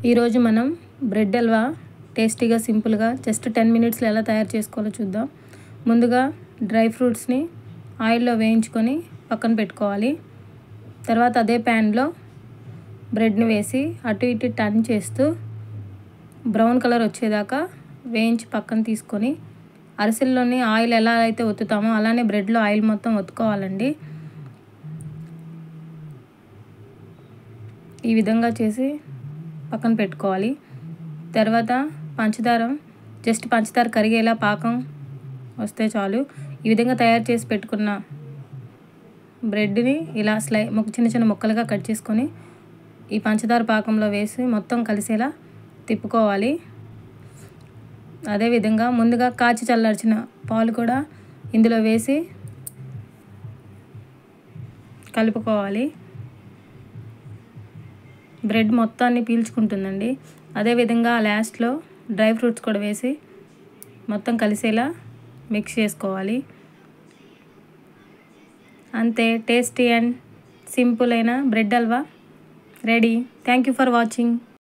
ఈరోజు మనం బ్రెడ్ హల్వా టేస్టీగా సింపుల్గా జస్ట్ 10 మినిట్స్లో ఎలా తయారు చేసుకోవాలో చూద్దాం. ముందుగా డ్రై ఫ్రూట్స్ని ఆయిల్లో వేయించుకొని పక్కన పెట్టుకోవాలి. తర్వాత అదే ప్యాన్లో బ్రెడ్ని వేసి అటు ఇటు టర్న్ చేస్తూ బ్రౌన్ కలర్ వచ్చేదాకా వేయించి పక్కన తీసుకొని, అరిసెల్లోని ఆయిల్ ఎలా అయితే ఒత్తుతామో అలానే బ్రెడ్లో ఆయిల్ మొత్తం ఒత్తుకోవాలండి. ఈ విధంగా చేసి పక్కన పెట్టుకోవాలి. తర్వాత పంచదార కరిగేలా పాకం వస్తే చాలు. ఈ విధంగా తయారు చేసి పెట్టుకున్న బ్రెడ్ని ఇలా చిన్న చిన్న ముక్కలుగా కట్ చేసుకొని ఈ పంచదార పాకంలో వేసి మొత్తం కలిసేలా తిప్పుకోవాలి. అదేవిధంగా ముందుగా కాచి చల్లార్చిన పాలు కూడా ఇందులో వేసి కలుపుకోవాలి. బ్రెడ్ మొత్తాన్ని పీల్చుకుంటుందండి. అదేవిధంగా లాస్ట్లో డ్రై ఫ్రూట్స్ కూడా వేసి మొత్తం కలిసేలా మిక్స్ చేసుకోవాలి. అంతే, టేస్టీ అండ్ సింపుల్ అయిన bread halwa ready. Thank you for watching.